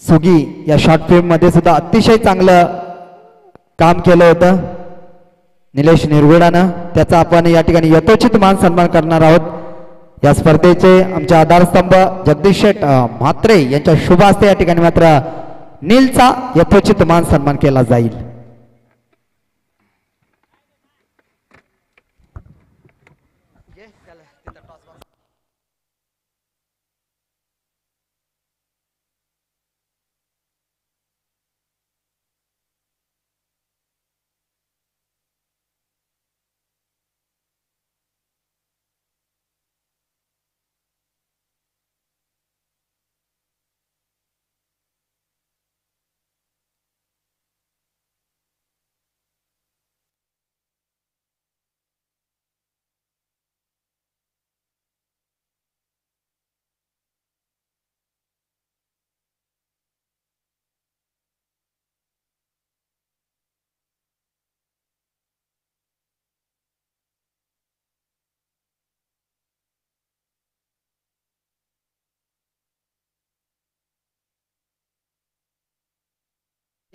Swiggy या short film मध्ये सुद्धा अतिशय चांगलं काम केलं होतं निलेश निरगुडानं. त्याचा आपण या ठिकाणी यथोचित मान सन्मान करणार आहोत. या स्पर्धेचे आमचे आधारस्तंभ जगदीश शेठ म्हात्रे यांच्या शुभ हस्ते या ठिकाणी मात्र नीलचा यथोचित मान सन्मान केला जाईल.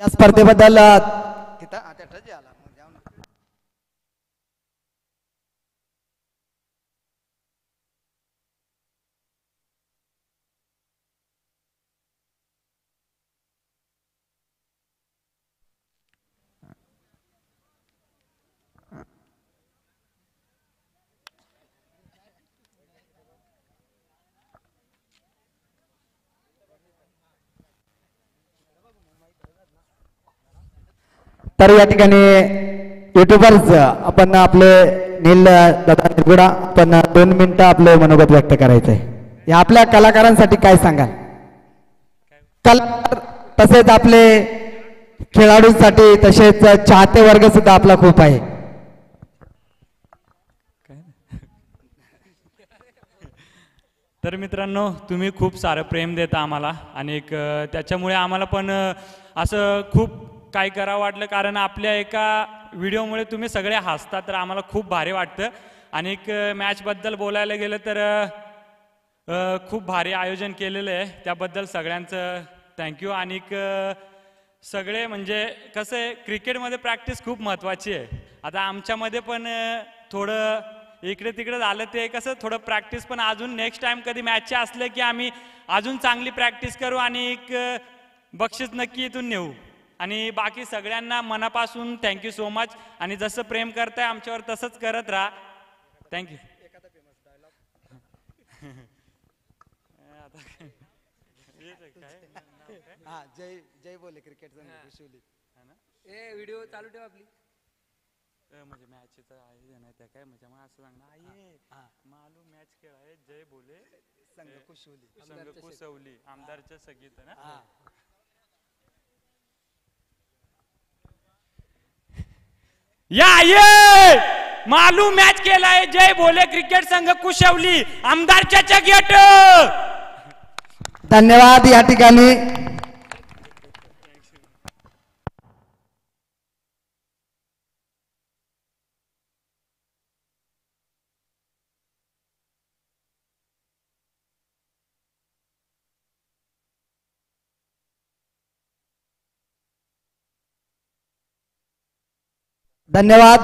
या स्पर्धेबद्दल तर या ठिकाणी युट्यूबर्स आपण आपले नील दादा निरगुडा आपण 2 मिनिटं आपले मनोगत व्यक्त करायचंय. या आपल्या कलाकारांसाठी काय सांगाल? कलाकार तसेच आपले खेळाडूंसाठी तसेच चाहते वर्ग सुद्धा आपला खूप आहे. तर मित्रांनो तुम्ही खूप सारं प्रेम देता आम्हाला आणि त्याच्यामुळे आम्हाला पण असं खूप काय करावं वाटलं कारण आपल्या एका व्हिडिओमुळे तुम्ही सगळे हसता तर आम्हाला खूप भारी वाटतं. आणि मॅचबद्दल बोलायला गेलं तर खूप भारी आयोजन केलेलं आहे त्याबद्दल सगळ्यांचं थँक्यू. आणि सगळे म्हणजे कसं आहे क्रिकेटमध्ये प्रॅक्टिस खूप महत्त्वाची आहे. आता आमच्यामध्ये पण थोडं इकडे तिकडे झालं ते कसं थोडं प्रॅक्टिस पण अजून नेक्स्ट टाइम कधी मॅचचे असले की आम्ही अजून चांगली प्रॅक्टिस करू आणि बक्षीस नक्की इथून नेऊ. आणि बाकी सगळ्यांना मनापासून थँक्यू सो मच. आणि जसं प्रेम करताय आमच्यावर तसंच करत राहा. थँक्यू. जय जय बोले क्रिकेट व्हिडिओ चालू ठेवा आपली म्हणजे मॅचचं आयोजन आहे त्या काय म्हणजे मग असं सांगणार आहे मालू मॅच खेळाय जय बोले संघ कुशवली आमदारच्या सगळीत ना. या ये मालू मॅच केलाय जय बोले क्रिकेट संघ कुशवली आमदारच्या चगेट. धन्यवाद. या ठिकाणी धन्यवाद.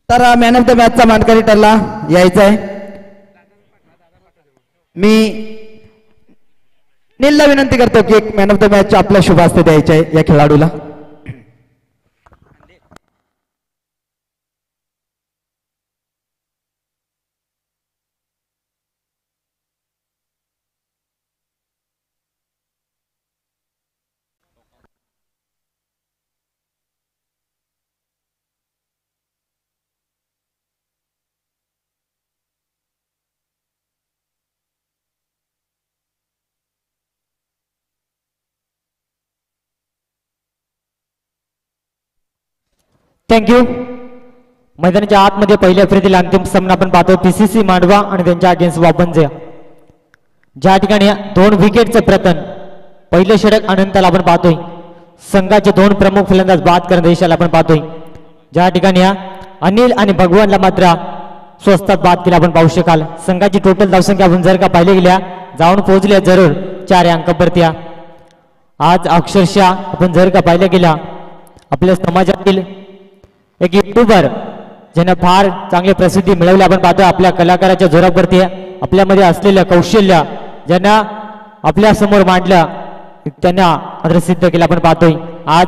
तर मॅन ऑफ द मॅचचा मानकरी ठरला यायचा आहे. मी नीलला विनंती करतो की एक मॅन ऑफ द मॅच आपल्या शुभ हस्ते द्यायचे आहे या खेळाडूला. थँक्यू. मैदानाच्या आतमध्ये पहिल्या फेरीतील अंतिम सामना आपण पाहतो पीसीसी मांडवा आणि त्यांच्या अगेन्स्ट वापनजे. ज्या ठिकाणी 2 विकेटचे प्रतन पहिले षटक अनंताला आपण पाहतोय. संघाचे 2 प्रमुख फलंदाज बाद करणारे दिशाला आपण पाहतोय. ज्या ठिकाणी अनिल आणि भगवानला मात्र स्वस्तात बाद केला आपण पाहू शकाल. संघाची टोटल धावसंख्या आपण जर का पाहिले गेल्या जाऊन पोहोचल्या जरूर 4 अंकापर्यंत. आज अक्षरशः आपण जर का पाहिलं गेला आपल्या समाजातील एक युट्यूबर ज्यांना फार चांगली प्रसिद्धी मिळवली आपण पाहतो. आपल्या कलाकाराच्या जोरावरती आपल्यामध्ये असलेलं कौशल्य ज्यांना आपल्या समोर मांडलं त्यांना मात्र सिद्ध केलं आपण पाहतोय. आज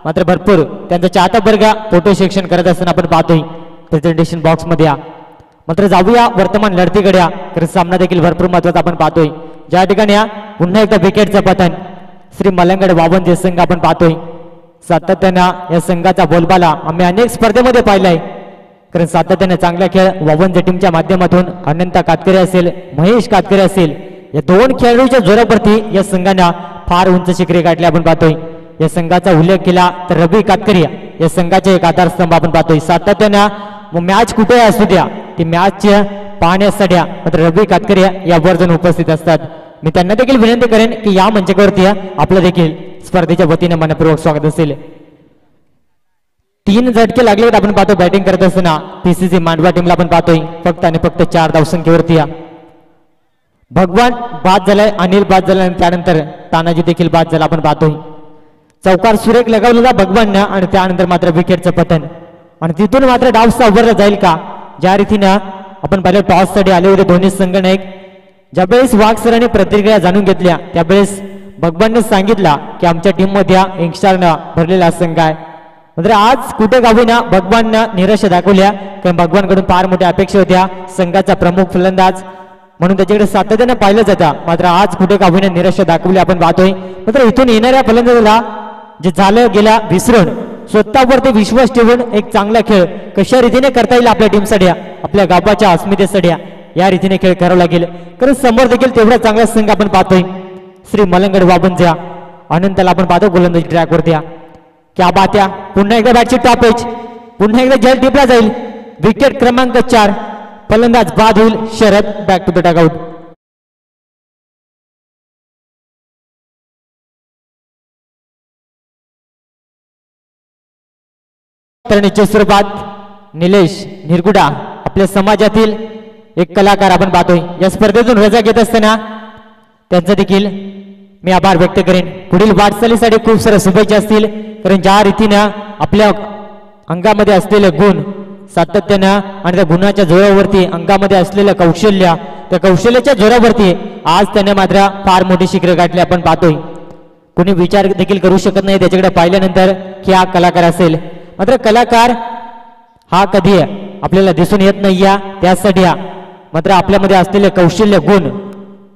मात्र भरपूर त्यांचा चाहता वर्ग फोटो सेक्शन करत असताना आपण पाहतोय प्रेझेंटेशन बॉक्स मध्ये. मात्र जाऊया वर्तमान लढतीकडे. तर सामना देखील भरपूर महत्वाचा आपण पाहतोय. ज्या ठिकाणी पुन्हा एकदा विकेटचं पतन श्री मलंगड वावंजे संघ आपण पाहतोय. सातत्यानं या संघाचा बोलबाला आम्ही अनेक स्पर्धेमध्ये पाहिलाय. कारण सातत्याने चांगला खेळ वावंजे टीमच्या माध्यमातून अनंत कातकरी असेल महेश कातकरी असेल या 2 खेळाडूच्या जोरावरती या संघाने फार उंच शिखरे गाठली आपण पाहतोय. या संघाचा उल्लेख केला तर रवी कातकरी या संघाचे एक आधारस्तंभ आपण पाहतोय. सातत्यानं मॅच कुठे असू द्या ती मॅच पाहण्यासाठी मात्र रवी कातकरी यावर जाऊन उपस्थित असतात. मी त्यांना देखील विनंती करेन की या मंचावरती आपलं देखील स्पर्धेच्या वतीने मनपूर्वक स्वागत असेल. 3 झटके लागले आपण पाहतो बॅटिंग करत असताना पीसीसी मांडवा टीमला आपण पाहतोय फक्त आणि फक्त 4 धावसंख्येवरती. भगवान बाद झालाय, अनिल बाद झाला आणि त्यानंतर तानाजी देखील बाद झाला आपण पाहतोय. चौकार सुरेख लगावलेला भगवाननं आणि त्यानंतर मात्र विकेटचं पतन आणि तिथून मात्र डाव सावरला जाईल का. ज्या रीतीनं आपण पाहिलं टॉस साठी आले होते दोन्ही संघनायक. ज्यावेळेस वाघ सरांनी प्रतिक्रिया जाणून घेतल्या त्यावेळेस भगवानने सांगितला की आमच्या टीम मध्ये यंगस्टरनं भरलेला संघ आहे. मात्र आज कुठे गावीना भगवाननं निराशा दाखवल्या कारण भगवानकडून फार मोठ्या अपेक्षा होत्या. संघाचा प्रमुख फलंदाज म्हणून त्याच्याकडे सातत्यानं पाहिलं जातं. मात्र आज कुठे गावीनं निराशा दाखवली आपण पाहतोय. मात्र इथून येणाऱ्या फलंदाजाला जे झालं गेला विसरून स्वतःवरती विश्वास ठेवून एक चांगला खेळ कशा रीतीने करता येईल आपल्या टीमसाठी आपल्या गावाच्या अस्मितेसाठी या रीतीने खेळ करावा लागेल. कारण समोर देखील तेवढा चांगला संघ आपण पाहतोय. श्री मलंगड वाबंजा अनंतला आपण पाहतो गोलंदाजी ट्रॅकवरती. क्या बात्या पुन्हा एकदा बॅटची टॉप एज पुन्हा एकदा जल टिपला जाईल. विकेट क्रमांक 4 फलंदाज बाद होईल. Sharad back to the dugout. तर स्वरूपात निलेश निरगुडा आपल्या समाजातील एक कलाकार आपण पाहतोय. या स्पर्धेतून रजा घेत असताना त्यांचा देखील मी आभार व्यक्त करेन. पुढील वाटचालीसाठी खूप साऱ्या शुभेच्छा असतील. कारण ज्या रीतीनं आपल्या अंगामध्ये असलेले गुण सातत्यानं आणि त्या गुणाच्या जोरावरती अंगामध्ये असलेलं कौशल्य त्या कौशल्याच्या जोरावरती आज त्याने मात्र फार मोठी शिखरे गाठली आपण पाहतोय. कोणी विचार देखील करू शकत नाही त्याच्याकडे पाहिल्यानंतर की हा कलाकार असेल. मात्र कलाकार हा कधी आपल्याला दिसून येत नाही. त्यासाठी मात्र आपल्यामध्ये असलेले कौशल्य गुण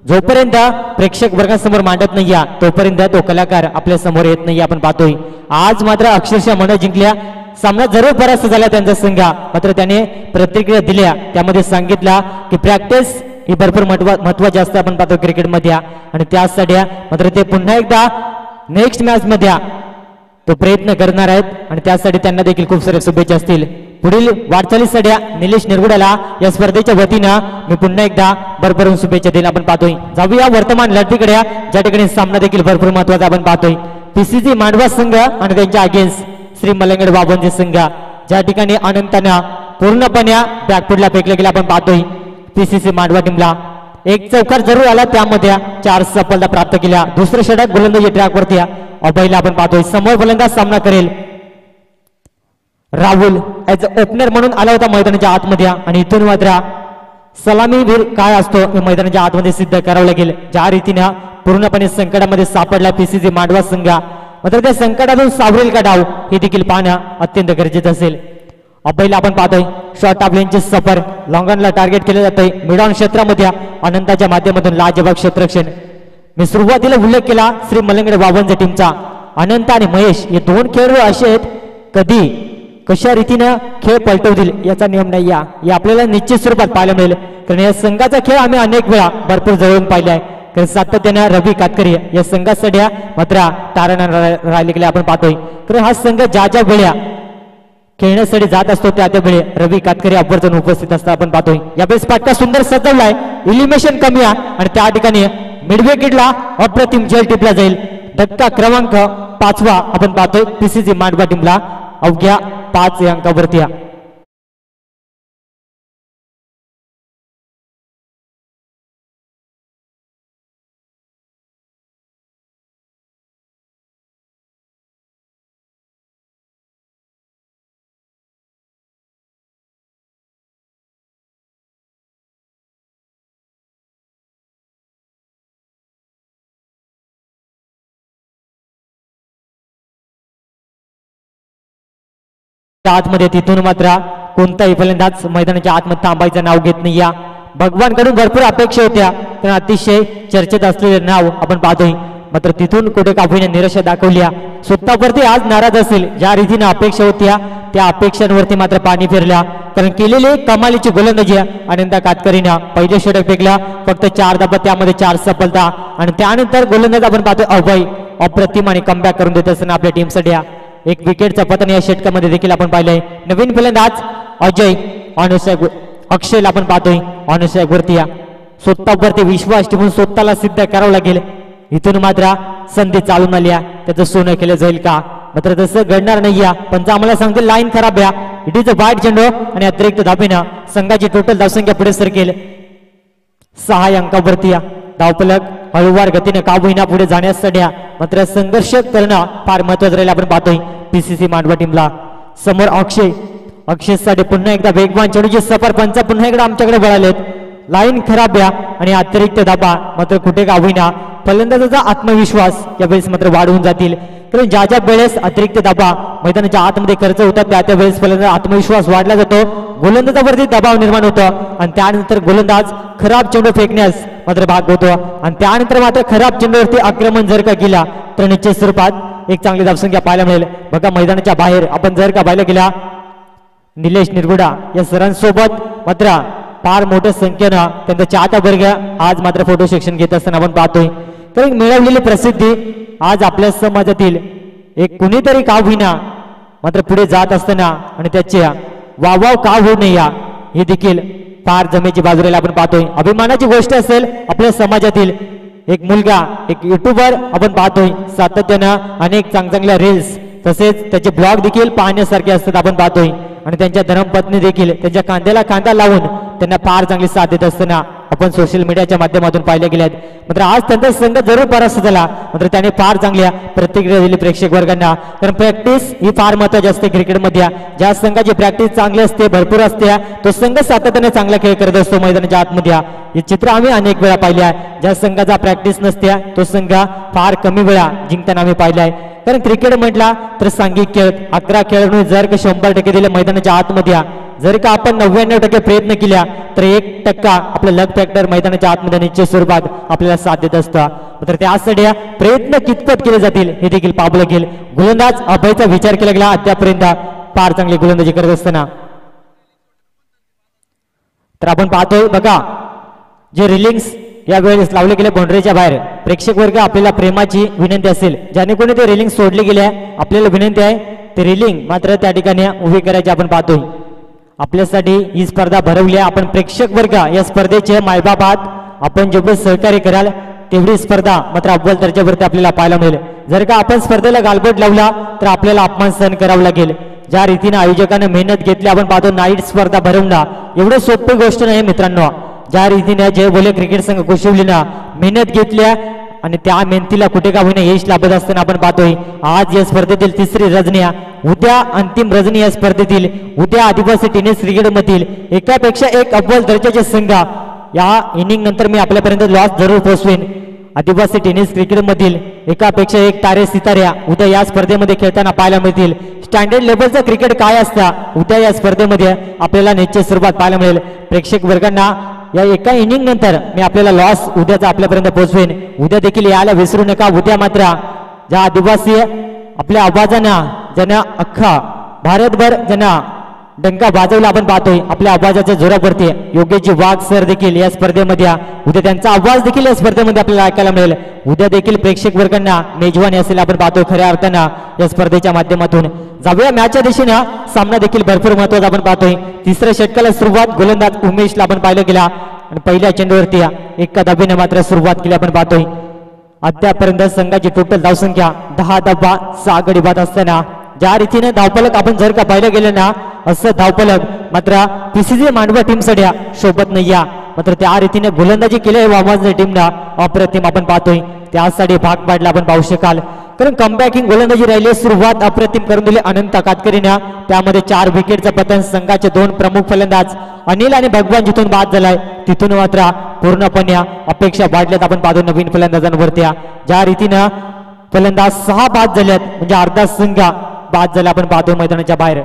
जोपर्यंत प्रेक्षक वर्गासमोर मांडत नाही तोपर्यंत तो कलाकार आपल्या समोर येत नाही आपण पाहतोय. आज मात्र अक्षरशः मन जिंकल्या. सामना जरूर परास्त झाला त्यांचा संघ. मात्र त्याने प्रतिक्रिया दिल्या त्यामध्ये सांगितला की प्रॅक्टिस ही भरपूर महत्वाची असते आपण पाहतो क्रिकेटमध्ये आणि त्यासाठी मात्र ते पुन्हा एकदा नेक्स्ट मॅच मध्ये तो प्रयत्न करणार आहेत आणि त्यासाठी त्यांना देखील खूप सारे शुभेच्छा असतील. पुढील वाटचालीसाठी निलेश निरगुडाला या स्पर्धेच्या वतीनं मी पुन्हा एकदा भरभरून शुभेच्छा देईन आपण पाहतोय. जाऊया वर्तमान लढतीकडे ज्या ठिकाणी सामना देखील भरपूर महत्वाचा आपण पाहतोय. पीसीसी मांडवा संघ आणि त्यांच्या अगेन्स्ट श्री मलंगड वाबंजे संघ. ज्या ठिकाणी अनंतानं पूर्णपणे बॅकफुटला फेकले गेले आपण पाहतोय. पीसीसी मांडवा टीमला एक चौकार जरूर आला त्यामध्ये 4 सफलता प्राप्त केल्या. दुसरं षटक गोलंदाजी ट्रॅकवरती अभयला आपण पाहतोय. समोर फलंदाज सामना करेल राहुल ऍज ओपनर म्हणून आला होता मैदानाच्या आतमध्ये आणि इथून मात्र सलामीवीर काय असतो हे मैदानाच्या आतमध्ये सिद्ध करावं लागेल. ज्या रीतीनं पूर्णपणे संकटामध्ये सापडला पीसीसी मांडवा संघ मात्र त्या संकटातून सावरेल का डाव हे देखील पाहणं अत्यंत गरजेचं असेल. अभयला आपण पाहतोय शॉर्ट ऑफ लेनचे सफर लॉंगॉनला टार्गेट केलं जातंय. मिड ऑन क्षेत्रामध्ये अनंताच्या माध्यमातून लाजबाग क्षेत्ररक्षण. मी सुरुवातीला उल्लेख केला श्री मलंगड वाबंजे टीमचा. अनंत आणि महेश हे 2 खेळाडू असे आहेत कधी कशा रीतीनं खेळ पलटवतील याचा नियम नाही हे आपल्याला निश्चित स्वरूपात पाहायला मिळेल. कारण या संघाचा खेळ आम्ही अनेक वेळा भरपूर जवळून पाहिलाय. कारण सातत्यानं रवी कातकरी या संघासाठी मात्र तारण राहिले गेले आपण पाहतोय. कारण हा संघ ज्या ज्या वेळा खेळण्यासाठी जात असतो त्या वेळी रवी कातकरी आवर्जून उपस्थित असतात आपण पाहतोय. यावेळेस पाटका सुंदर सजवलाय. इलिमिनेशन कमी आहे आणि त्या ठिकाणी मिडविकेटला अप्रतिम झेल टिपला जाईल. धक्का क्रमांक 5 आपण पाहतोय पीसीसी मांडवा टीमला अवघ्या 5 अंकावरती. आतमध्ये तिथून मात्र कोणताही फलंदाज मैदानाच्या आतमध्ये थांबायचं नाव घेत नाही. या भगवानकडून भरपूर अपेक्षा होत्या कारण अतिशय चर्चेत असलेले नाव आपण पाहतोय, मात्र तिथून कुठे काफीने निराशा दाखवल्या. स्वतःवरती आज नाराज असेल, ज्या रीतीने अपेक्षा होत्या त्या अपेक्षांवरती मात्र पाणी फिरल्या. कारण केलेली कमालीची गोलंदाजी अनंता कातकरीनं पहिले षटक फेकला, फक्त 4 धावा, त्यामध्ये 4 सफलता. आणि त्यानंतर गोलंदाज आपण पाहतो अभय अप्रतिम आणि कमबॅक करून देत असताना आपल्या टीमसाठी एक विकेटचं पतन या षटकामध्ये देखील आपण पाहिलंय. नवीन फलंदाज अजय अक्षयला आपण पाहतोय वरती स्वतःवरती विश्वास ठेवून स्वतःला सिद्ध करावं लागेल. इथून मात्र संधी चालून आली, त्याचं सोनं केलं जाईल का? मात्र तसं घडणार नाही. पंच आम्हाला सांगतील लाईन खराब या, इट इज अ वाईट चेंडू आणि अतिरिक्त धाबेनं संघाची टोटल धावसंख्या पुढे सरकेल 6 अंकावरती. धावफलक हळूवार गतीने का होईना पुढे जाण्यासाठी मात्र संघर्ष करणं फार महत्वाचं राहील. आपण पाहतोय पीसीसी मांडवा टीमला. समोर अक्षयसाठी पुन्हा एकदा वेगवान चेंडूची सफर, पंच पुन्हा एकदा आमच्याकडे वळालेत. लाईन खराब या आणि अतिरिक्त धाबा मात्र कुठे का होईना फलंदाजाचा आत्मविश्वास यावेळेस मात्र वाढवून जातील. कारण ज्या ज्या वेळेस अतिरिक्त दाबा मैदानाच्या आतमध्ये खर्च होतात त्या वेळेस फलंदाज आत्मविश्वास वाढला जातो, गोलंदाजावरती दबाव निर्माण होतो आणि त्यानंतर गोलंदाज खराब चेंडू फेकण्यास मात्र भाग होतो. आणि त्यानंतर मात्र खराब चेंडूवरती आक्रमण जर का केला तर निश्चित स्वरूपात एक चांगली धावसंख्या पाहायला मिळेल. बघा मैदानाच्या बाहेर आपण जर का पाहायला गेला निलेश निरगुडा या सरांसोबत मात्र फार मोठ्या संख्येनं त्यांचा चाहता वर्ग आज मात्र फोटो सेक्शन घेत असताना आपण पाहतोय. तर मिळवलेली प्रसिद्धी आज आपल्या समाजातील एक कुणीतरी का होईना मात्र पुढे जात असताना आणि त्याचे वाव का होऊ नये हे देखील फार जमेची बाजूला आपण पाहतोय. अभिमानाची गोष्ट असेल आपल्या समाजातील एक मुलगा एक युट्यूबर आपण पाहतोय सातत्यानं अनेक चांगल्या रील्स तसेच त्याचे ब्लॉग देखील पाहण्यासारखे असतात आपण पाहतोय. आणि त्यांच्या धर्मपत्नी देखील त्यांच्या कांद्याला कांदा लावून त्यांना फार चांगली साथ देत असताना आपण सोशल मीडियाच्या माध्यमातून पाहिले गेले आहेत. मात्र आज त्यांचा संघ जरूर परास्त झाला, मात्र त्याने फार चांगल्या प्रतिक्रिया दिली प्रेक्षक वर्गांना. कारण प्रॅक्टिस ही फार महत्वाची असते क्रिकेटमध्ये. ज्या संघाची प्रॅक्टिस चांगली असते भरपूर असते तो संघ सातत्याने चांगला खेळ करत असतो मैदानाच्या आतमध्ये. हे चित्र आम्ही अनेक वेळा पाहिले आहे. ज्या संघाचा प्रॅक्टिस नसते तो संघ फार कमी वेळा जिंकताना आम्ही पाहिला आहे. कारण क्रिकेट म्हटला तर सांघिक खेळ 11 खेळाडू जर का 100% दिले मैदानाच्या आतमध्ये, जर का आपण 99% प्रयत्न केल्या तर 1% आपलं लक फॅक्टर मैदानाच्या आतमध्ये निश्चित स्वरूपात आपल्याला साथ देत असतं. तर त्यासाठी प्रयत्न कितपत केले जातील हे देखील पाहावं लागेल. गोलंदाज अभयचा विचार केला गेला अद्यापर्यंत फार चांगली गोलंदाजी करत असताना. तर आपण पाहतोय बघा जे रिलिंग्स या वेळेस लावले गेले बाउंड्रीच्या बाहेर, प्रेक्षक वर्ग आपल्याला प्रेमाची विनंती असेल ज्याने कोणी ते रिलिंग सोडले गेले आपल्याला विनंती आहे ते रिलिंग मात्र त्या ठिकाणी उभी करायची आपण पाहतोय. आपल्यासाठी ही स्पर्धा भरवली आहे. आपण प्रेक्षक वर्ग या स्पर्धेचे मायबाप आहात. आपण जेवढे सहकार्य कराल तेवढी स्पर्धा मात्र अव्वल दर्जावरती आपल्याला पाहायला मिळेल. जर का आपण स्पर्धेला गालबोट लावला तर आपल्याला अपमान सहन करावा लागेल. ज्या रीतीने आयोजकांना मेहनत घेतली आपण पाहतो नाईट स्पर्धा भरवणं एवढं सोपी गोष्ट नाही मित्रांनो. ज्या रीतीने जय बोले क्रिकेट संघ कोशिवलीनं मेहनत घेतल्या आणि त्या मेहनतीला कुठे का होईना यश लाभत असताना आपण पाहतोय. आज या स्पर्धेतील तिसरी रजनी, उद्या अंतिम रजनी या स्पर्धेतील. उद्या आदिवासी टेनिस क्रिकेटमधील एकापेक्षा एक अव्वल दर्जाचे संघ या इनिंग नंतर मी आपल्यापर्यंत लॉस जरूर पोहोचवेन. आदिवासी टेनिस क्रिकेटमधील एकापेक्षा एक तारे सिताऱ्या उद्या या स्पर्धेमध्ये खेळताना पाहायला मिळतील. स्टँडर्ड लेवलचं क्रिकेट काय असतं उद्या या स्पर्धेमध्ये आपल्याला निश्चित स्वरूपात पाहायला मिळेल. प्रेक्षक वर्गांना या एका इनिंग नंतर मी आपल्याला लॉस उद्याचा आपल्यापर्यंत पोहोचवेन. उद्या देखील यायला विसरू नका. उद्या मात्र ज्या आदिवासी आपल्या आवाजानं ज्यांना अख्खा भारतभर ज्यांना डंका वाजवला आपण पाहतोय आपल्या आवाजाच्या जोरावरती योगेशजी वाघ सर देखील या स्पर्धेमध्ये उद्या त्यांचा आवाज देखील या स्पर्धेमध्ये आपल्याला ऐकायला मिळेल. उद्या देखील प्रेक्षक वर्गांना मेजवानी असेल आपण पाहतोय खऱ्या अर्थानं या स्पर्धेच्या माध्यमातून. जाऊया मॅचच्या दिशेनं. सामना देखील भरपूर महत्वाचा आपण पाहतोय. तिसऱ्या षटकाला सुरुवात गोलंदाज उमेशला आपण पाहिलं गेला आणि पहिल्या चेंडूवरती एका धाबेने मात्र सुरुवात केली आपण पाहतोय. अद्यापर्यंत संघाची टोटल धावसंख्या 10 धावा 6 गडी बाद असताना ज्या रीतीने धावफलक आपण जर का पाहिलं गेलं ना असं धावफलक मात्र पीसीसी मांडवा टीमसाठी सोबत नाही. मात्र त्या रीतीने गोलंदाजी केली वामाच्या टीमनं अप्रतिम आपण पाहतोय. त्यासाठी भाग पाडला आपण पाहू शकाल. कारण कमबॅकिंग गोलंदाजी राहिली. सुरुवात अप्रतिम करून दिली अनंत कातकरीनं. त्यामध्ये 4 विकेटचं पतन. संघाचे 2 प्रमुख फलंदाज अनिल आणि भगवान जिथून बाद झालाय तिथून मात्र पूर्णपणे अपेक्षा वाढल्यात आपण पाहतो नवीन फलंदाजांवरती. ज्या रीतीनं फलंदाज 6 बाद झाल्यात म्हणजे अर्धा संघ बाद झाला आपण पाहतो मैदानाच्या बाहेर.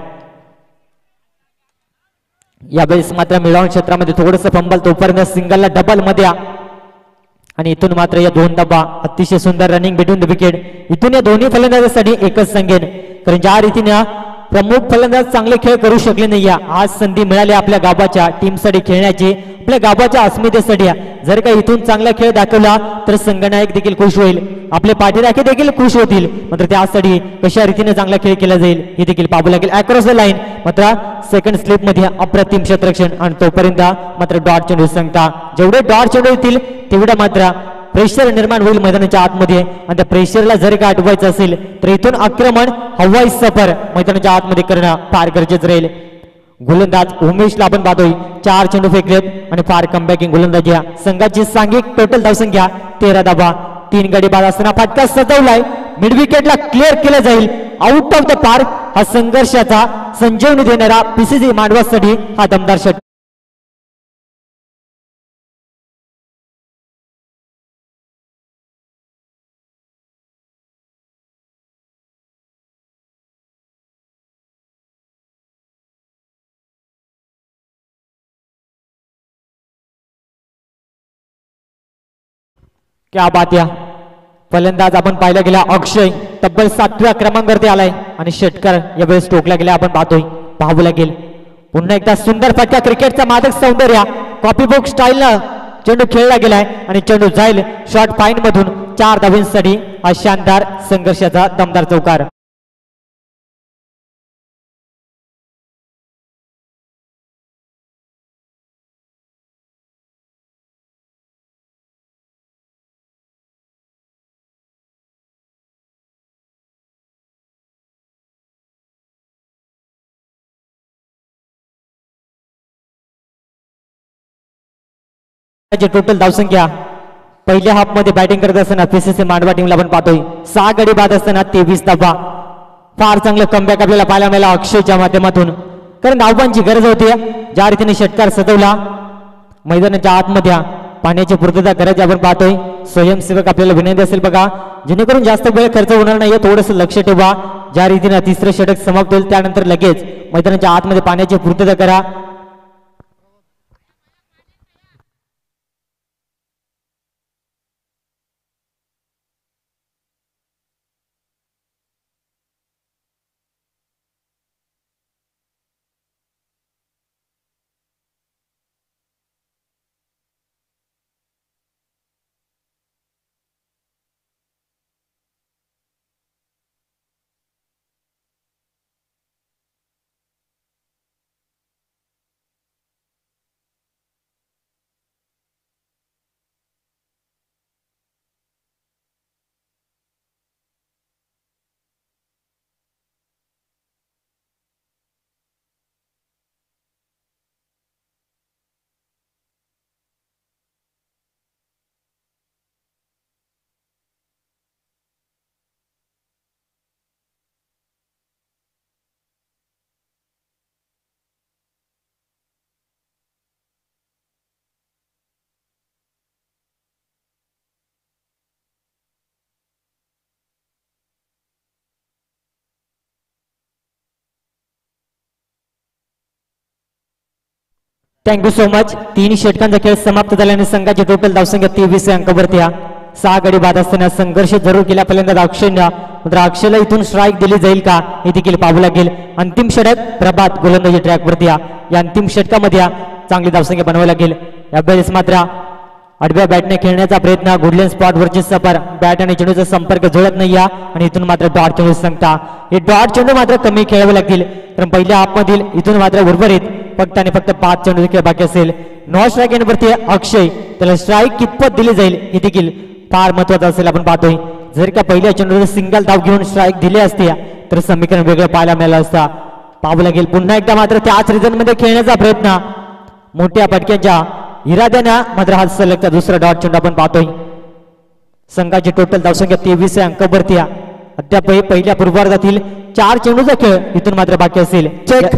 यावेळेस मात्र मिळवून क्षेत्रामध्ये थोडंसं फंबल, तोपर्यंत सिंगलला डबल मध्ये आणि इथून मात्र या दोन धाबा. अतिशय सुंदर रनिंग बिटवीन द विकेट. इथून या दोन्ही फलंदाजांसाठी एकच सांगेन, कारण ज्या रीतीने प्रमुख फलंदाज चांगले खेळ करू शकले नाही, आज संधी मिळाली आपल्या गावाच्या टीमसाठी खेळण्याची, आपल्या गावाच्या अस्मितेसाठी. जर का इथून चांगला खेळ दाखवला तर संघनायक देखील खुश होईल, आपले पाठीराखे देखील खुश होतील. मात्र त्यासाठी कशा रीतीने चांगला खेळ केला जाईल हे देखील पाहावं लागेल. अक्रॉस द लाईन मात्र सेकंड स्लिप मध्ये अप्रतिम क्षेत्ररक्षण आणि तोपर्यंत मात्र डॉट चेंडू सांगता. जेवढे डॉट चेंडू येतील तेवढं मात्र प्रेशर निर्माण होईल मैदानाच्या आतमध्ये, आणि त्या प्रेशरला जर का अटवायचं असेल तर इथून आक्रमण हवाई सफर मैदानाच्या आतमध्ये करणं फार गरजेचं राहील. गोलंदाज उमेशला आपण पाहतोय 4 चेंडू फेकलेत आणि फार कमबॅकिंग गोलंदाजी. संघाची सांघिक टोटल धावसंख्या 13 धावा. 3 गडी बाद असताना फटका सजवलाय, मिड विकेटला क्लिअर केला जाईल. Out of the park. हा संघर्षाचा संजीवनी देणारा पीसीसी मांडवासाठी हा दमदार षटकार. क्या बात या. फलंदाज आपण पाहिला गेला अक्षय तब्बल 7व्या क्रमांकावरती आलाय आणि षटकार यावेळेस टोकला गेला आपण पाहावं लागेल. पुन्हा एकदा सुंदर फटका, क्रिकेटचा मादक सौंदर्य, कॉपी बुक स्टाईलनं चेंडू खेळला गेलाय आणि चेंडू जाईल शॉर्ट फाईन मधून 4 धावांसाठी. हा शानदार संघर्षाचा दमदार चौकार. टोटल धावसंख्या पहिल्या हाफ मध्ये बॅटिंग करत असताना पीसीसी मांडवा टीमला आपण पाहतोय 6 गडी बाद असताना 23 धावा. फार चांगलं कमबॅक आपल्याला पाहायला मिळाला अक्षयच्या माध्यमातून, कारण धावबांची गरज होती. ज्या रीतीने षटकार सजवला मैदानाच्या आतमध्ये पाण्याची पूर्तता करायची आपण पाहतोय. स्वयंसेवक आपल्याला विनंती असेल बघा, जेणेकरून जास्त वेळ खर्च होणार नाही थोडंसं लक्ष ठेवा. ज्या रीतीने तिसरं षटक समाप्त होईल त्यानंतर लगेच मैदानाच्या आतमध्ये पाण्याची पूर्तता करा. Thank you so much. 3 षटकांचा खेळ समाप्त झाल्याने संघाची टोटल धावसंख्या 23 अंकावरती. 6 गडी बाद असताना संघर्ष जरूर केला पहिल्यांदा अक्षयनं, मात्र अक्षयला इथून स्ट्राईक दिली जाईल का हे देखील पाहावं लागेल. अंतिम षटक प्रभात गोलंदाजी ट्रॅकवरती. या अंतिम षटकामध्ये चांगली धावसंख्या बनवावी लागेल. यावेळेस मात्र आडव्या बॅटने खेळण्याचा प्रयत्न, गुडलँड स्पॉटवरची सफर, बॅट आणि चेंडूचा संपर्क जुळत नाही आणि इथून मात्र डॉट चेंडू सांगता. हे डॉट चेंडू मात्र कमी खेळावे लागतील, कारण पहिल्या हाफमधील इथून मात्र उर्वरित फक्त आणि फक्त 5 चेंडू देखील बाकी असेल. नॉन स्ट्राईक वरती अक्षय, त्याला स्ट्राईक कितपत दिली जाईल हे देखील फार महत्वाचं असेल. आपण पाहतोय जर का पहिल्या चेंडूवर सिंगल धाव घेऊन स्ट्राईक दिली असते तर समीकरण वेगळं पाहायला मिळालं असता. पाहावं लागेल. पुन्हा एकदा मात्र त्याच रिझन मध्ये खेळण्याचा प्रयत्न, मोठ्या फटक्यांच्या इराद्यानं मात्र हा सलगचा दुसरा डॉट चेंडू आपण पाहतोय. संघाची टोटल धावसंख्या 23 अंकावरती. अद्याप पहिल्या पूर्वार्धातील 4 चेंडूचा खेळ इथून मात्र बाकी असेल. चेक.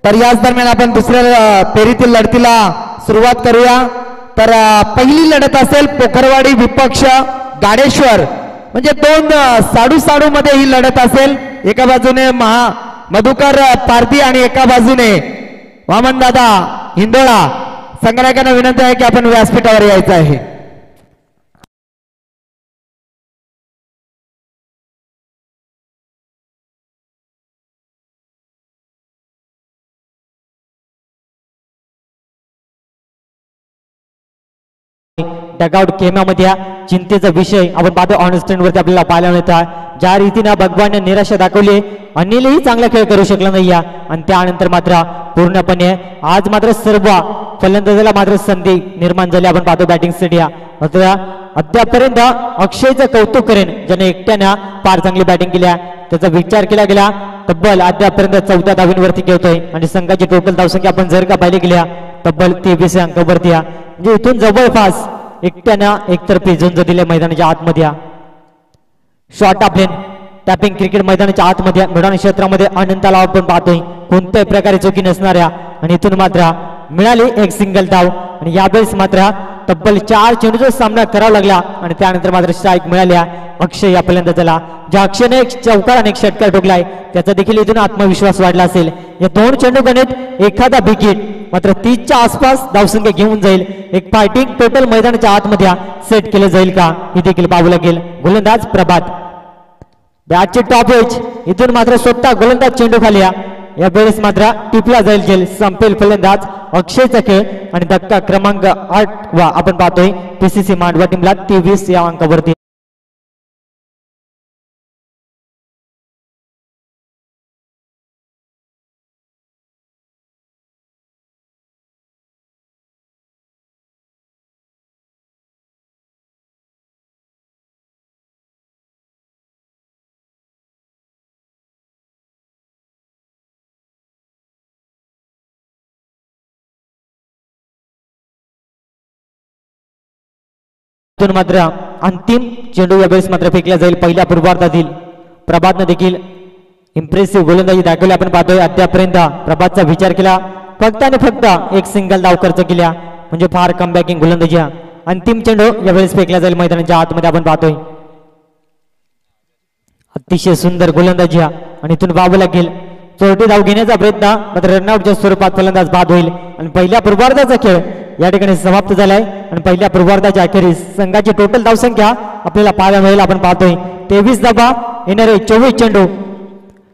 तर याच दरम्यान आपण दुसऱ्या फेरीतील लढतीला सुरुवात करूया. तर पहिली लढत असेल पोखरवाडी विपक्ष गाडेश्वर, म्हणजे 2 साडू मध्ये ही लढत असेल. एका बाजूने मधुकर पारधी आणि एका बाजूने वामन दादा हिंदोळा संघनायकांना विनंती आहे की आपण व्यासपीठावर यायचं आहे. डगआउट खेमामध्ये चिंतेचा विषय आपण पाहतो ऑन स्टँड वरती आपल्याला पाहायला मिळतं. ज्या रीतीने भगवानने निराशा दाखवली, अनिलही चांगला खेळ करू शकला नाही आणि त्यानंतर मात्र पूर्णपणे आज मात्र सर्व फलंदाजाला मात्र संधी निर्माण झाली. आपण पाहतो बॅटिंगसाठी अद्यापर्यंत अक्षयचं कौतुक करेन ज्याने एकट्यानं फार चांगली बॅटिंग केली. त्याचा विचार केला गेला तब्बल अद्यापर्यंत 14 धावींवरती खेळतोय आणि संघाची टोटल धावसंख्या आपण जर का पाहिली गेल्या तब्बल 23 अंकावरती. म्हणजे इथून जवळपास एकट्यानं एकतर्फी झुंज दिले मैदानाच्या आतमध्ये. Short of lane tapping cricket मैदानाच्या आतमध्ये मैदान क्षेत्रामध्ये अनंताला आपण पाहतोय कोणत्याही प्रकारे चुकी नसणाऱ्या आणि इथून मात्र मिळाली एक सिंगल धाव आणि यावेळेस मात्र तब्बल 4 चेंडूचा सामना करावा लागला आणि त्यानंतर मात्र स्ट्राईक मिळाल्या अक्षय या फलंदाजाला. ज्या अक्षयने एक चौकार आणि एक षटकार ठोकलाय त्याचा देखील इथून आत्मविश्वास वाढला असेल. या 2 चेंडू गणित एखादा विकेट मात्र 30च्या आसपास धावसंख्या घेऊन जाईल. एक फायटिंग टोटल मैदानाच्या आतमध्ये सेट केलं जाईल का हे देखील पाहावं लागेल. गोलंदाज प्रभात बॅटचे टॉप एज इथून मात्र स्वतः गोलंदाज चेंडू खाली या वेळेस मात्र टिपला जाईल संपेल फलंदाज अक्षयचा खेळ आणि धक्का क्रमांक 8 वा आपण पाहतोय पीसीसी मांडवा टीमला 23 या अंकावरती. मात्र अंतिम चेंडू यावेळेस मात्र फेकला जाईल. पहिल्या पूर्वार्धातील प्रभातनं देखील इम्प्रेसिव्ह गोलंदाजी दाखवली. आपण पाहतोय अद्यापर्यंत प्रभातचा विचार केला फक्त आणि फक्त एक सिंगल धाव खर्च केल्या म्हणजे फार कमबॅकिंग गोलंदाजी. अंतिम चेंडू यावेळेस फेकला जाईल मैदानाच्या आतमध्ये. आपण पाहतोय अतिशय सुंदर गोलंदाजी आणि इथून व्हावं लागेल चोरटी धाव घेण्याचा प्रयत्न मात्र रनआउटच्या स्वरूपात फलंदाज बाद होईल आणि पहिल्या पूर्वार्धाचा खेळ या ठिकाणी समाप्त झालाय आणि पहिल्या पूर्वार्धाच्या अखेरीस संघाची टोटल धावसंख्या आपल्याला पाहायला मिळेल. आपण पाहतोय 23 धावा येणारे 24 चेंडू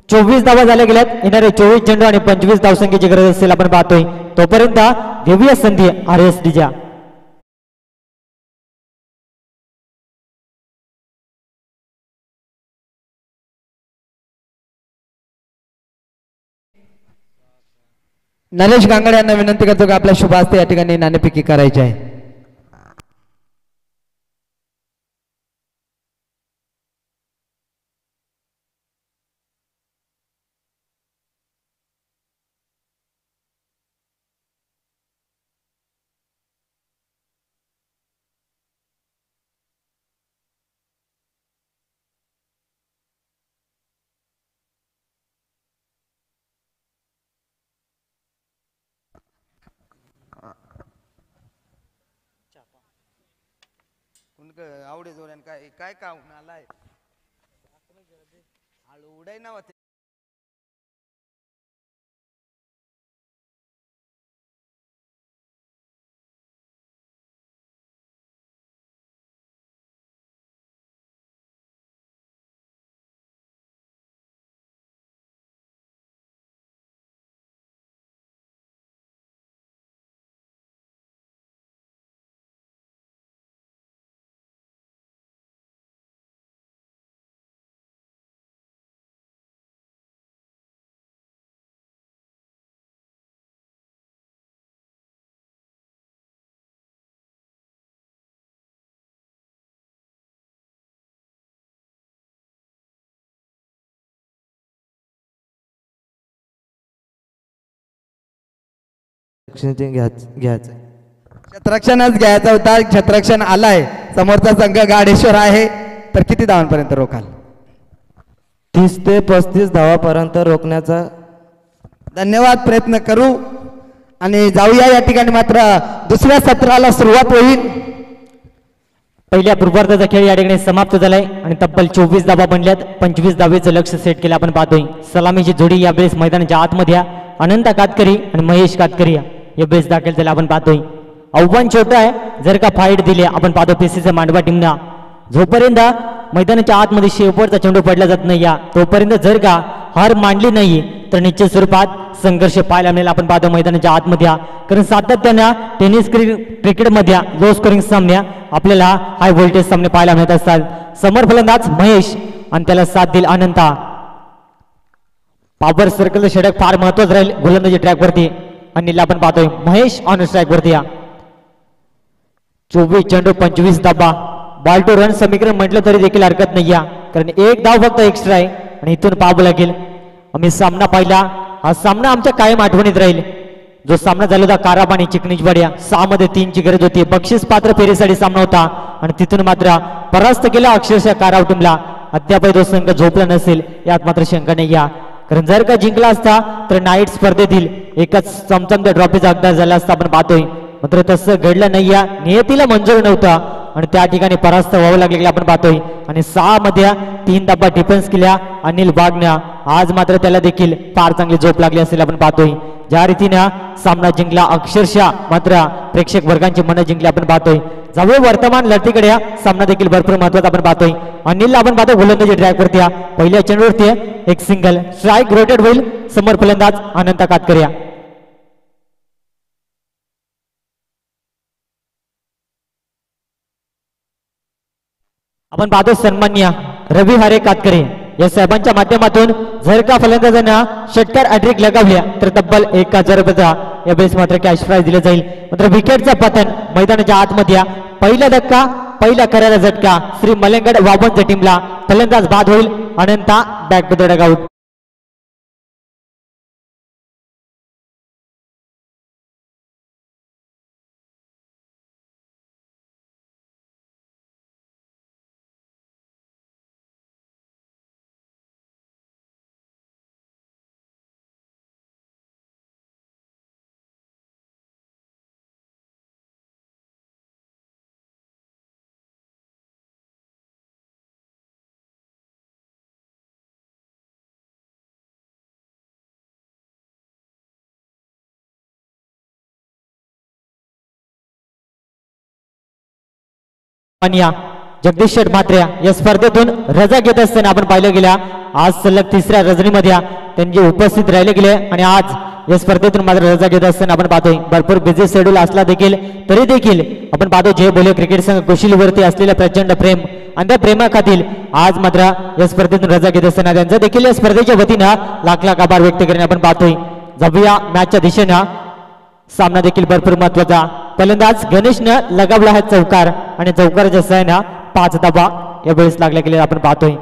24 धावा झाल्या गेल्यात येणारे 24 चेंडू आणि 25 धावसंख्येची गरज असेल. आपण पाहतोय तोपर्यंत देऊया संधी RSDच्या. नरेश गांगडे यांना विनंती करतो की आपल्या शुभ हस्ते या ठिकाणी नाणेफेकी करायची आहे. आवडे जोड्यान काय काय का आलाय आळू उडाय ना होते. घ्यायचं क्षेत्ररक्षणच घ्यायचा होता. क्षेत्ररक्षण आलाय समोरचा संघ गाडेश्वर आहे तर किती धावांपर्यंत रोखाल? 30 ते 35 धावापर्यंत रोखण्याचा धन्यवाद. प्रयत्न करू आणि जाऊया. या ठिकाणी मात्र दुसऱ्या सत्राला सुरुवात होईल. पहिल्या पूर्वार्धाचा खेळ या ठिकाणी समाप्त झालाय आणि तब्बल 24 धावा बनल्यात. 25 धावेचं लक्ष सेट केलं. आपण पाहतोय सलामीची जोडी यावेळेस मैदानाच्या आतमध्ये अनंत कातकरी आणि महेश कातकरी या बेस दाखल झाले आपण पाहतोय. आव्हान छोटं आहे, जर का फाईट दिली आपण पाहतो पीसीसी मांडवा टीमना जोपर्यंत मैदानाच्या आतमध्ये शेवटचा चेंडू पडला जात नाही तोपर्यंत जर का हार मांडली नाही तर निश्चित स्वरूपात संघर्ष पाहायला मिळेल आपण पाहतो मैदानाच्या आतमध्ये. कारण सातत्यानं टेनिस क्रिकेटमध्ये लो स्कोरिंग सामने आपल्याला हाय व्होल्टेज सामने पाहायला मिळत असतात. समोर फलंदाज महेश आणि त्याला साथ देईल अनंता. पॉवर सर्कलचं षटक फार महत्वाचं राहील गोलंदाजी ट्रॅकवरती. आणि आपण पाहतोय महेश ऑन स्ट्राईकवरती. 24 चेंडू 25 धाबा. बॉल टू रन समीकरण म्हटलं तरी देखील हरकत नाही कारण एक धाव फक्त एक्स्ट्रा आहे आणि इथून पाहावं लागेल. आम्ही सामना पाहिला, हा सामना आमच्या कायम आठवणीत राहील. जो सामना झाला होता काराब आणि चिकनीचवाडिया, 6 मध्ये 3 ची गरज होती. बक्षीस पात्र फेरीसाठी सामना होता आणि तिथून मात्र परास्त केला अक्षरशः काराव टीमला. अद्याप तो संघ झोपला नसेल यात मात्र शंका नाही कारण जर का जिंकला असता तर नाईट स्पर्धेतील एकच चमचमत्या ट्रॉफीचा हकदार झाला असता आपण पाहतोय. मात्र तसं घडलं नाही नियतीला मंजूर नव्हता आणि त्या ठिकाणी परास्त व्हावं लागलेलं आपण पाहतोय. आणि 6 मध्ये 3 धाबा डिफेन्स केल्या अनिल वाघनं. आज मात्र त्याला देखील फार चांगली झोप लागली असेल आपण पाहतोय. ज्या रीतीनं सामना जिंकला अक्षरशः मात्र प्रेक्षक वर्गांची मनं जिंकली आपण पाहतोय. जाऊया वर्तमान लढतीकडे, सामना देखील भरपूर महत्वाचा आपण पाहतोय. अनिलला आपण पाहतो गोलंदाजी ट्रॅकवरती पहिल्या चेंडूवरती एक सिंगल स्ट्राईक रोटेट होईल. समोर फलंदाज अनंत कातकरी. आपण पाहतो सन्मान्य रवी हरे कातकरे या साहेबांच्या माध्यमातून जर का फलंदाजांना षटकार हॅट्रिक लगावल्या तर तब्बल 1000 रुपयाचा या बेस मात्र कॅश प्राइज दिले जाईल. मात्र विकेटचा पतन मैदानाच्या आतमध्ये पहिला धक्का पहिला करायला झटका श्री मलंगड वाबनच्या टीमला. फलंदाज बाद होईल अनंता back to the dugout. Jagdish Sheth Mhatre या स्पर्धेतून रजा घेत असताना आपण पाहिलं गेल्या आज सलग 3ऱ्या रजनीमध्ये त्यांचे उपस्थित राहिले गेले आणि आज या स्पर्धेतून मात्र रजा घेत असताना आपण पाहतोय. भरपूर बिझी शेड्यूल असला देखील तरी देखील आपण पाहतो जय बोले क्रिकेट संघ कुशीलवरती असलेल्या प्रचंड प्रेम आणि त्या प्रेमाखातील आज मात्र या स्पर्धेतून रजा घेत असताना त्यांचा देखील या स्पर्धेच्या वतीनं लाख लाख आभार व्यक्त करणे आपण पाहतोय. जाऊया मॅचच्या दिशेनं. सामना देखील भरपूर महत्वाचा. फलंदाज गणेशनं लगावला आहे चौकार आणि चौकाराच्या सहाय्यानं 5 धाबा या वेळेस लागल्या गेल्या आपण पाहतोय.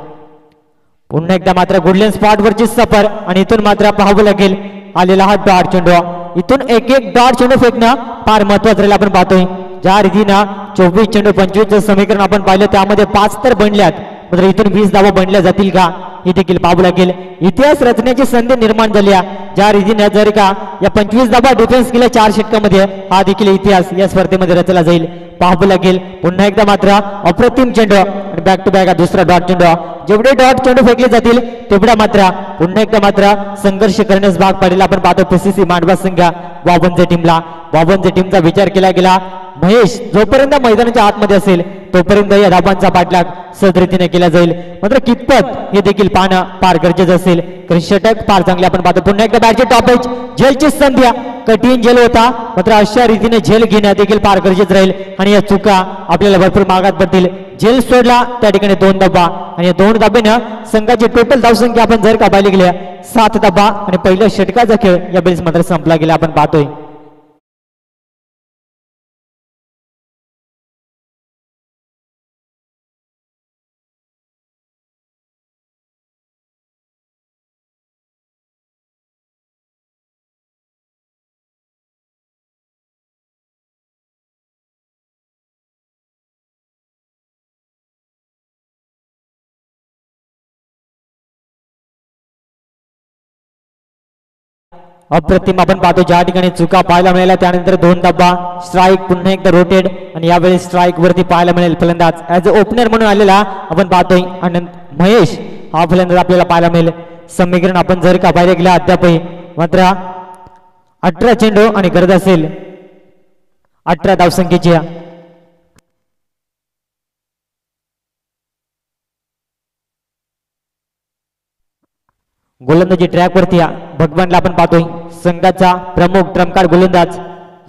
पुन्हा एकदा मात्र गोल्डन स्पॉट वरची सफर आणि इथून मात्र पाहावं लागेल आलेला हा डॉट चेंडू. इथून एक डॉट चेंडू फेकणं फार महत्वाचं राहील आपण पाहतोय. ज्या रीतीनं 24 चेंडू 25 समीकरण आपण पाहिलं त्यामध्ये 5 तर बनल्यात, मात्र इथून 20 धावा बनल्या जातील का हे देखील पाहावं लागेल. इतिहास रचण्याची संधी निर्माण झाली ज्या रीतीने जर का या 25 धावा डिफेन्स केल्या 4 षटकामध्ये हा देखील इतिहास या स्पर्धेमध्ये रचला जाईल पाहावं लागेल. पुन्हा एकदा मात्र अप्रतिम चेंडू आणि बॅक टू बॅक दुसरा डॉट चेंडू. जेवढे डॉट चेंडू फेकले जातील तेवढा मात्र पुन्हा एकदा मात्र संघर्ष करण्यास भाग पडेल आपण पाहतो पीसीसी मांडवा संघ वाबनच्या टीमला. वाबनच्या टीमचा विचार केला गेला महेश जोपर्यंत मैदानाच्या आतमध्ये असेल तोपर्यंत या धाबांचा पाठलाग सहजरीतीने केला जाईल. मात्र कितपत हे देखील पाहणं फार गरजेचं असेल कारण षटक फार चांगले आपण पाहतो. पुन्हा एकदा बॅटची टॉप एज झेलची संधी. कठीण झेल होता मात्र अशा रीतीने झेल घेणं देखील फार गरजेचं राहील आणि या चुका आपल्याला भरपूर मागात पडतील. झेल सोडला त्या ठिकाणी 2 धाबा आणि या 2 धाब्यानं संघाची टोटल धावसंख्या आपण जर का पाहिली गेल्या 7 धाबा आणि पहिल्या षटकाचा खेळ या बेस मात्र संपला गेला आपण पाहतोय. अप्रतिम आपण पाहतो ज्या ठिकाणी चुका पाहायला मिळाल्या त्यानंतर 2 धाबा स्ट्राईक पुन्हा एकदा रोटेड आणि यावेळी स्ट्राईक वरती पाहायला मिळेल. फलंदाज ऍज अ ओपनर म्हणून आलेला आपण पाहतोय आनंद महेश हा फलंदाज आपल्याला पाहायला मिळेल. समीकरण आपण जर का पाहिलं गेला अद्यापही मात्र 18 चेंडू आणि गरज असेल 18 धावसंख्येची. गोलंदाजी ट्रॅक वरती भगवानला आपण पाहतोय संघाचा प्रमुख ट्रम्पकार गोलंदाज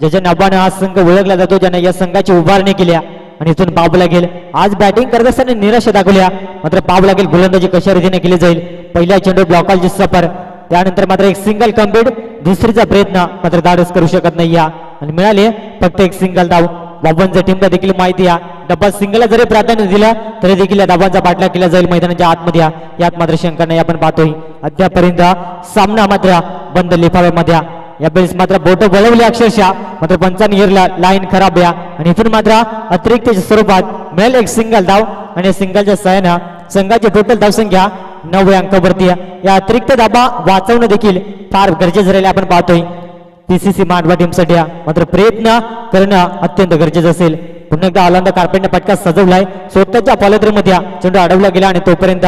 ज्याच्या नावाने हा संघ ओळखला जातो, ज्याने या संघाची उभारणी केली आणि इथून पाहावं लागेल आज बॅटिंग करत असताना निराशा दाखवल्या, मात्र पाहावं लागेल गोलंदाजी कशा रीतीने केली जाईल. पहिला चेंडू ब्लॉकालची सफर, त्यानंतर मात्र एक सिंगल कम्प्लीट, दुसरीचा प्रयत्न मात्र धाडस करू शकत नाही आणि मिळाले फक्त एक सिंगल धाव. बाबांच्या टीमला देखील माहिती आहे डबल सिंगलला जरी प्राधान्य दिलं तरी देखील या धावांचा पाठलाग केला जाईल मैदानाच्या आतमध्ये. यात मात्र शंका नाही आपण पाहतोय अद्यापर्यंत सामना मात्र बंद लिफाव्यामध्ये. यावेळेस मात्र बोट वळवली अक्षरशः, मात्र पंचांनी हिरला लाईन खराब आणि इथून मात्र अतिरिक्त स्वरूपात मिळेल एक सिंगल धाव आणि सिंगलच्या सहाय्यानं संघाची टोटल धावसंख्या 9 अंकावरती. या अतिरिक्त धाबा वाचवणं देखील फार गरजेचं राहिले आपण पाहतोय पीसीसी मांडवा टीमसाठी. मात्र प्रयत्न करणं अत्यंत गरजेचं असेल. पुन्हा एकदा ऑलांदा कार्पेटने पटका सजवलाय स्वतःच्या पॉलिथ्रीमध्ये चेंडू अडवला गेला आणि तोपर्यंत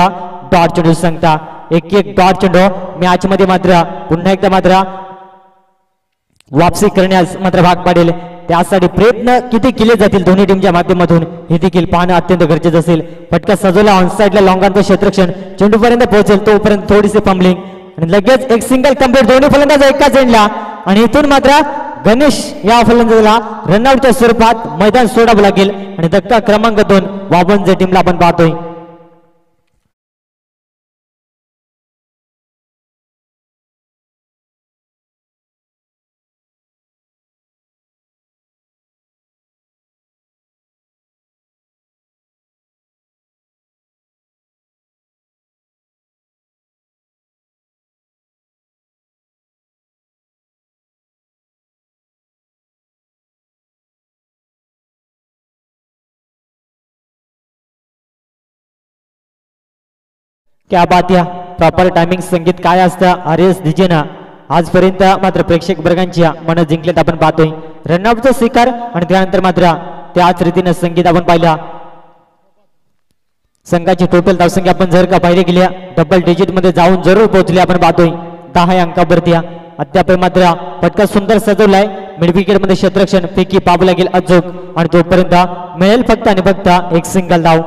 डॉट चेंडू सांगता एक डॉट चेंडू मॅच मध्ये मात्र पुन्हा एकदा मात्र वापसी करण्यास मात्र भाग पाडेल. त्यासाठी प्रयत्न किती केले जातील दोन्ही टीमच्या माध्यमातून हे देखील पाहणं अत्यंत गरजेचं असेल. फटका सजवला ऑनसाइडला लॉंगांचं क्षेत्रक्षण चेंडूपर्यंत पोहोचेल तोपर्यंत थोडीशी फंबलिंग आणि लगेच एक सिंगल कम्प्लीट दोन्ही फलंदाज एकाच एंडला आणि इथून मात्र गणेश या फलंदाजाला रनआउटच्या स्वरूपात मैदान सोडावं लागेल आणि धक्का क्रमांक 2 वाबनच्या टीमला आपण पाहतोय. क्या बात या प्रॉपर टायमिंग संगीत काय असतं आरएस डीजेना आजपर्यंत मात्र प्रेक्षक वर्गांची मन जिंकलेत आपण पाहतोय. रनआउटचा स्वीकार आणि त्यानंतर मात्र त्याच रीतीने संगीत आपण पाहिला. संघाची टोटल धावसंख्या आपण जर का पाहिली गेल्या डबल डिजिट मध्ये जाऊन जरूर पोहोचले आपण पाहतोय 10 अंकावरती. अद्याप मात्र पटका सुंदर सजवलाय मिड विकेट मध्ये क्षेत्रक्षण पैकी पाहावं लागेल अचूक आणि तोपर्यंत मिळेल फक्त आणि फक्त एक सिंगल धाव.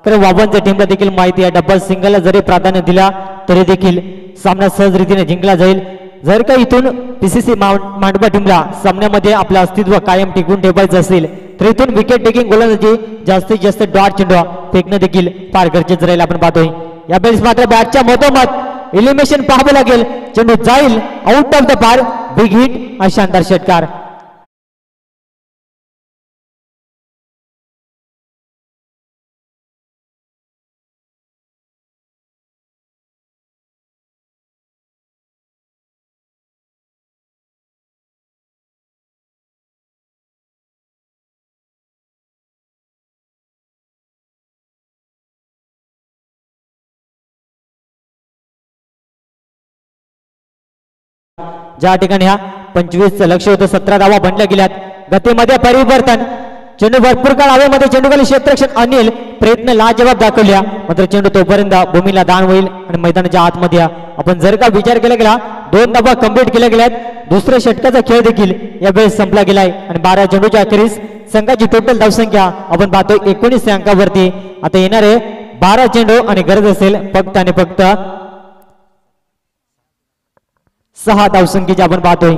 कारण वाबनच्या टीमला देखील माहिती आहे डबल सिंगलला जरी प्राधान्य दिला तरी देखील सामना सहज रीतीने जिंकला जाईल. जर का इथून पीसीसी मांडवा टीमला सामन्यामध्ये आपलं अस्तित्व कायम टिकवून ठेवायचं असेल तर इथून विकेट टेकिंग गोलंदाजी जास्तीत जास्त डॉट चेंडू फेकणं देखील फार गरजेचं राहील आपण पाहतोय. यावेळेस मात्र बॅटच्या मधोमध एलिमिनेशन पाहावं लागेल चेंडू जाईल आउट ऑफ द पार बिग हिट हा शानदार षटकार. ज्या ठिकाणी हा 25 लक्ष होतं 17 धावा बनल्या गेल्यात. गतीमध्ये परिवर्तन चेंडू भरपूर काळ हवेमध्ये चेंडू खाली क्षेत्रक्षण अनिल प्रयत्न लाजवाब दाखवल्या मात्र चेंडू तोपर्यंत भूमीला दान होईल आणि मैदानाच्या आतमध्ये आपण जर का विचार केला गेला 2 धावा कंप्लीट केल्या गेल्यात. दुसऱ्या षटकाचा खेळ देखील यावेळेस संपला गेलाय आणि 12 चेंडूच्या अखेरीस संघाची टोटल धावसंख्या आपण पाहतो 19 अंकावरती. आता येणारे 12 चेंडू आणि गरज असेल फक्त आणि फक्त 6 धावसंख्येची आपण पाहतोय.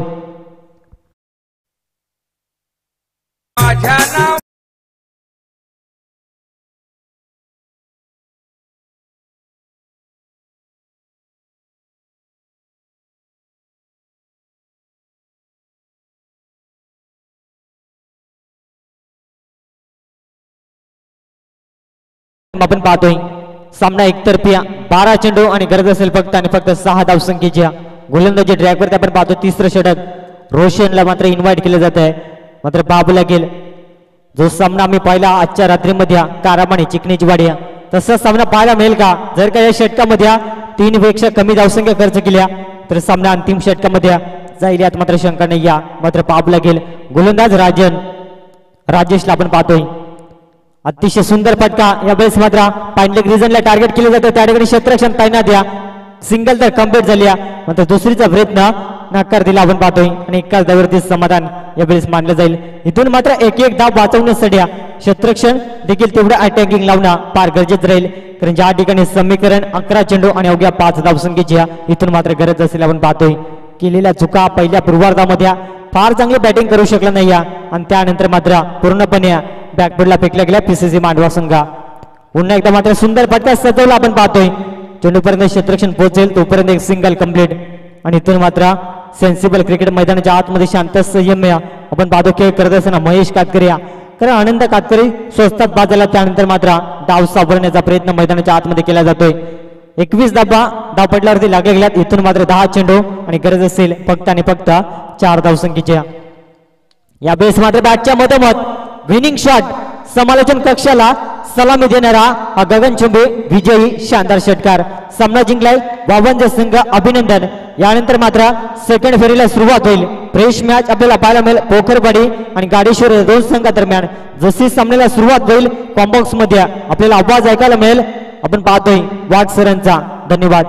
आपण पाहतोय सामना एकतर्फी 12 चेंडू आणि गरज असेल फक्त आणि फक्त 6 धावसंख्येची. गोलंदाजी ट्रॅकवरती आपण पाहतो तिसरं षटक रोशनला मात्र इन्व्हाइट केलं जात आहे. मात्र पाहावं लागेल जो सामना आम्ही पाहिला आजच्या रात्रीमध्ये काराम आणि चिकणीची वाडी तसा सामना पाहायला मिळेल का. जर का या षटकामध्ये 3 पेक्षा कमी धावसंख्या खर्च केल्या तर सामना अंतिम षटकामध्ये जाईल यात मात्र शंका नाही. मात्र पाहावं लागेल गोलंदाज राजेशला आपण पाहतोय अतिशय सुंदर फटका. यावेळेस मात्र पांडलेक रिजनला टार्गेट केलं जातं त्या ठिकाणी क्षेत्रक्षण तैनात सिंगल तर कम्प्लीट झाली मात्र दुसरीचा प्रयत्न नकार दिला आपण पाहतोय आणि एकाच धावेवरती समाधान यावेळेस मानलं जाईल. इथून मात्र एक एक धाव वाचवण्यासाठी क्षेत्ररक्षण देखील तेवढं अटॅकिंग लावणं फार गरजेचं राहील, कारण ज्या ठिकाणी समीकरण 11 चेंडू आणि अवघ्या 5 धावसंख्येची इथून मात्र गरज असेल आपण पाहतोय. केलेल्या चुका पहिल्या पूर्वार्धामध्ये फार चांगली बॅटिंग करू शकला नाही आणि त्यानंतर मात्र पूर्णपणे बॅकफुटला फेकल्या गेल्या पीसीसी मांडवा संघ. पुन्हा एकदा मात्र सुंदर फटका सजवला आपण पाहतोय. चेंडूपर्यंत क्षेत्ररक्षण पोहोचेल तोपर्यंत एक सिंगल कंप्लीट आणि इथून मात्र सेन्सिबल क्रिकेट मैदानाच्या आतमध्ये शांत संयम्य आपण पाहतो खेळ करत असताना महेश कातकरी कारण आनंद कातकरी स्वस्तात बाजाला. त्यानंतर मात्र डाव सावरण्याचा प्रयत्न मैदानाच्या आतमध्ये केला जातोय. 21 धाव पडल्यावरती लागले गेल्यात. इथून मात्र 10 चेंडू आणि गरज असेल फक्त आणि फक्त 4 धावसंख्येच्या. या बेस मात्र बॅटच्या मधोमध विनिंग शॉट समालोचन कक्षाला सलामी देणारा हा गगनचुंबी विजयी शानदार षटकार. सामना जिंकलाय वावंज संघ, अभिनंदन. यानंतर मात्र सेकंड फेरीला सुरुवात होईल. फ्रेश मॅच आपल्याला पाहायला मिळेल पोखरवाडी आणि गाडेश्वर दोन संघादरम्यान. जशी सामन्याला सुरुवात होईल कॉम्बॉक्स मध्ये आपल्याला आवाज ऐकायला मिळेल आपण पाहतोय वाघ सरांचा. धन्यवाद.